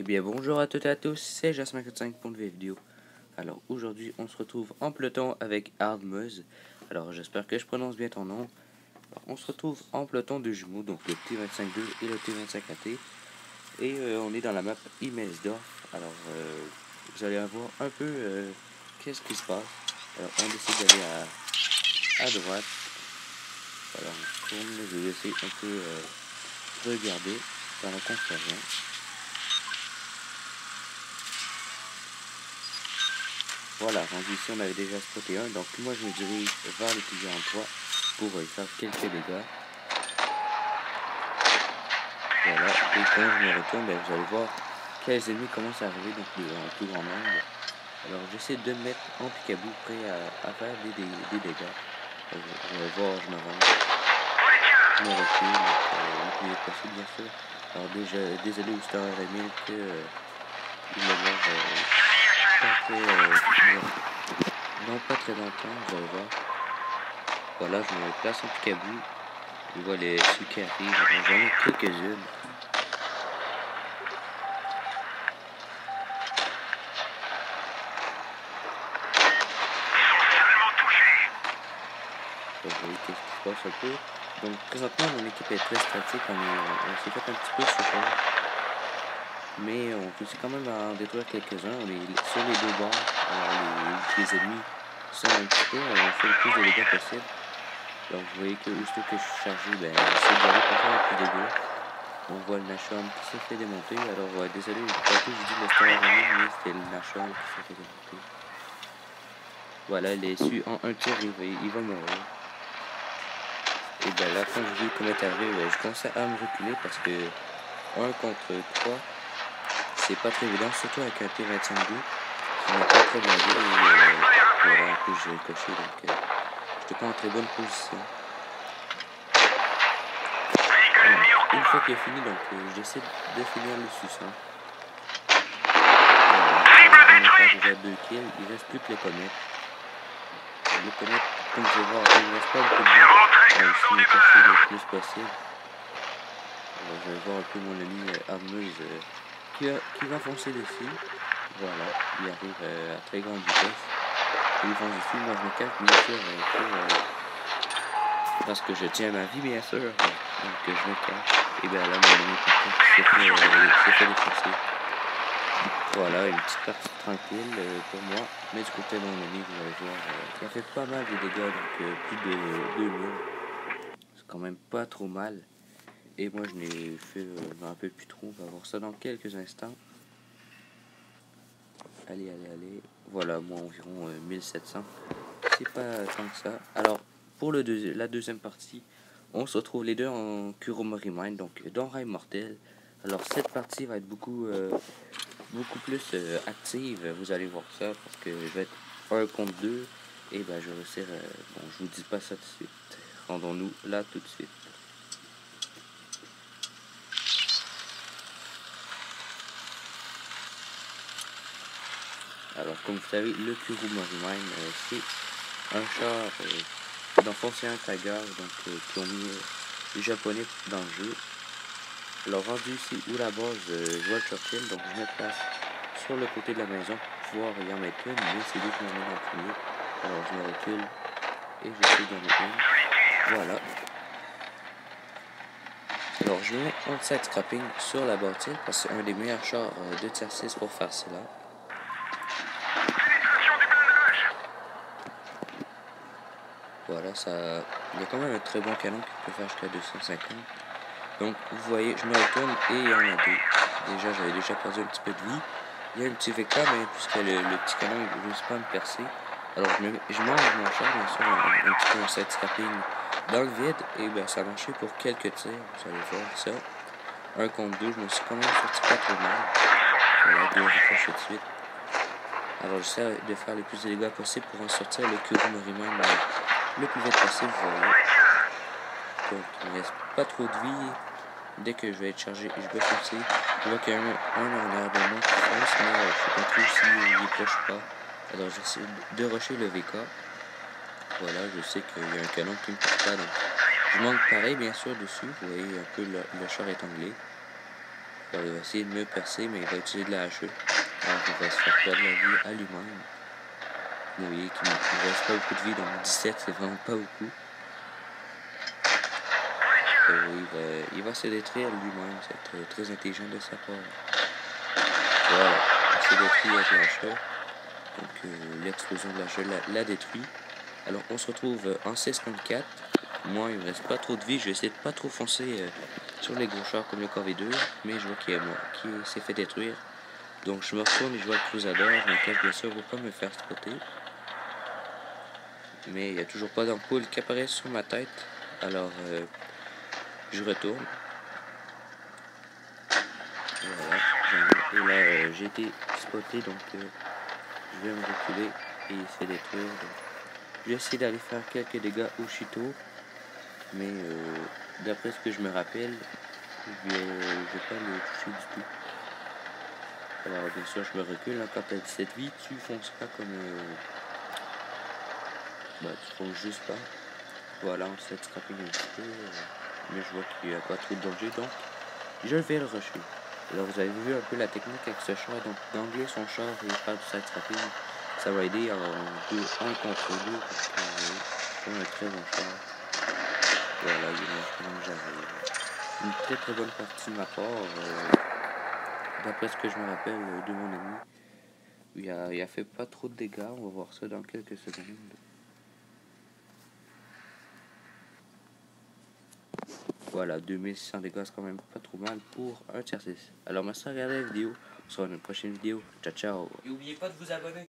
Eh bien bonjour à toutes et à tous, c'est Jasmin45 pour une nouvelle vidéo. Alors aujourd'hui on se retrouve en peloton avec Hardmeuse. Alors j'espère que je prononce bien ton nom. Alors, on se retrouve en peloton de jumeaux, donc le T25-2 et le T25-AT. Et on est dans la map Imelsdorf. Alors vous allez avoir un peu qu'est-ce qui se passe. Alors on décide d'aller à droite. Alors on tourne, je vais essayer un peu regarder pendant qu'on fait rien. Voilà, rendu ici, on avait déjà spoté un, donc moi je me dirige vers le T43 pour y faire quelques dégâts. Voilà, et quand je me retourne, ben, vous allez voir quels ennemis commencent à arriver, donc en plus grand nombre. Alors j'essaie de me mettre en picabou, prêt à faire des dégâts. Vous allez voir, je me rends, je me recule, le plus vite possible bien sûr. Alors déjà, désolé au Star Emile que il me lève pas très longtemps, vous allez voir. Voilà, je me place en picabou. Je vois ceux qui arrivent, j'en ai quelques-unes. Donc, vous voyez qu'est-ce qui se passe un peu. Donc présentement mon équipe est très statique, on s'est fait un petit peu super. Mais on réussit quand même à en détruire quelques-uns. On est sur les deux bords. Alors les ennemis sont un petit peu, on fait le plus de dégâts possible. Donc vous voyez que aussitôt que je suis chargé, ben j'essaie d'y aller pour faire le plus de dégâts. On voit le Nashorn qui s'est fait démonter. Alors désolé, tantôt j'ai dit le Star Army, mais c'était le Nashorn qui s'est fait démonter. Voilà, il est su en un tir, il va mourir. Et ben là, quand je vis comment est arrivé, je commençais à me reculer parce que 1 contre 3, c'est pas très évident, surtout avec un T25-2 qui n'est pas très blindé. Et voilà, en plus j'ai coché, donc j'étais pas en très bonne position. Une fois qu'il est fini, donc j'essaie de finir le sous-sol. Voilà, on va faire déjà 2 kills, il reste plus que les comètes. Les comètes, comme je vais voir, il ne reste pas beaucoup de vie. On va essayer de me cacher le plus possible. Alors, je vais voir un peu mon ami Hardmeuse qui va foncer dessus. Voilà, il arrive à très grande vitesse. Il fonce dessus, moi je me cache bien sûr parce que je tiens à ma vie bien sûr. Donc je me cache. Et bien là mon ami par contre s'est fait défoncer. Voilà, une petite partie tranquille pour moi. Mais du côté de mon ami, vous allez voir, il a fait pas mal de dégâts, donc plus de 2000. C'est quand même pas trop mal. Et moi je n'ai fait un peu plus trop. On va voir ça dans quelques instants. Allez. Voilà, moi environ 1700. C'est pas tant que ça. Alors, pour la deuxième partie, on se retrouve les deux en Kuromori Mine, donc dans Rail Mortel. Alors, cette partie va être beaucoup plus active. Vous allez voir ça parce que je vais être 1 contre 2. Et ben, je vais réussir. Bon, je vous dis pas ça tout de suite. Rendons-nous là tout de suite. Alors, comme vous savez, le Kuromori Mine, c'est un char, dans le fond, c'est un Tiger, donc qui ont mis les Japonais dans le jeu. Alors, rendu ici où la base Joel Churchill, donc je me place sur le côté de la maison pour pouvoir y en mettre une, mais c'est lui qui m'en met dans le premier. Alors, je me recule et j'essaie d'en mettre une. Voilà. Alors, je mets un side scrapping sur la bâtisse parce que c'est un des meilleurs chars de tier 6 pour faire cela. Voilà, ça, il y a quand même un très bon canon qui peut faire jusqu'à 250. Donc, vous voyez, je me retourne et il y en a deux. Déjà, j'avais déjà perdu un petit peu de vie. Il y a un petit VK, mais puisque le petit canon ne réussit pas à me percer. Alors, je mange mon char, bien sûr, un petit peu en side scrapping dans le vide. Et ben, ça a marché pour quelques tirs. Vous allez voir ça. 1 contre 2, je me suis quand même sorti pas trop mal. Voilà, 2 ricochets de suite. Alors, j'essaie de faire le plus de dégâts possible pour en sortir le Kuromori Mine le plus vite possible, vous voyez. Donc, il ne reste pas trop de vie. Dès que je vais être chargé, je vais foncer. Je vois qu'il y a un en arrière de moi qui fonce, mais je ne sais pas trop s'il est proche ou pas. Alors, j'essaie de rusher le VK. Voilà, je sais qu'il y a un canon qui ne me touche pas, donc je manque pareil, bien sûr, dessus. Vous voyez un peu le char est anglais. Alors, il va essayer de me percer, mais il va utiliser de la HE. Alors il va se faire perdre la vie à lui-même. Vous voyez qu'il ne reste pas beaucoup de vie, donc 17 c'est vraiment pas beaucoup. Il va se détruire lui-même, c'est très intelligent de sa part. Voilà, il s'est détruit avec la HE. Donc l'explosion de la HE l'a détruit. Alors on se retrouve en 16 contre 4. Moi il me reste pas trop de vie, je vais essayer de pas trop foncer sur les gros chars comme le KV2, mais je vois qu'il s'est fait détruire. Donc je me retourne et je vois le Crusader, je me cache bien sûr pour pas me faire spotter. Mais il n'y a toujours pas d'ampoule qui apparaît sur ma tête. Alors je retourne. Voilà. Et là j'ai été spoté, donc je vais me reculer et il se fait détruire. Donc, je vais essayer d'aller faire quelques dégâts au Cheeto. Mais d'après ce que je me rappelle, je vais pas le toucher du tout. Alors bien sûr je me recule, hein, quand tu as 17 vies, tu fonces pas comme... tu fonces juste pas. Voilà, on s'est scrappé un petit peu, mais je vois qu'il n'y a pas trop de danger, donc je vais le rusher. Alors vous avez vu un peu la technique avec ce char, donc d'angler son char et faire du side scrapping, ça va aider en 1 contre 2, parce que c'est un très bon char. Voilà, il est j'arrive. Une très bonne partie de ma part, d'après ce que je me rappelle de mon ami. Il a fait pas trop de dégâts, on va voir ça dans quelques secondes. Voilà, 2600 dégâts, c'est quand même pas trop mal pour un tier 6. Alors merci de regarder la vidéo, on se voit dans une prochaine vidéo. Ciao ciao. Et n'oubliez pas de vous abonner.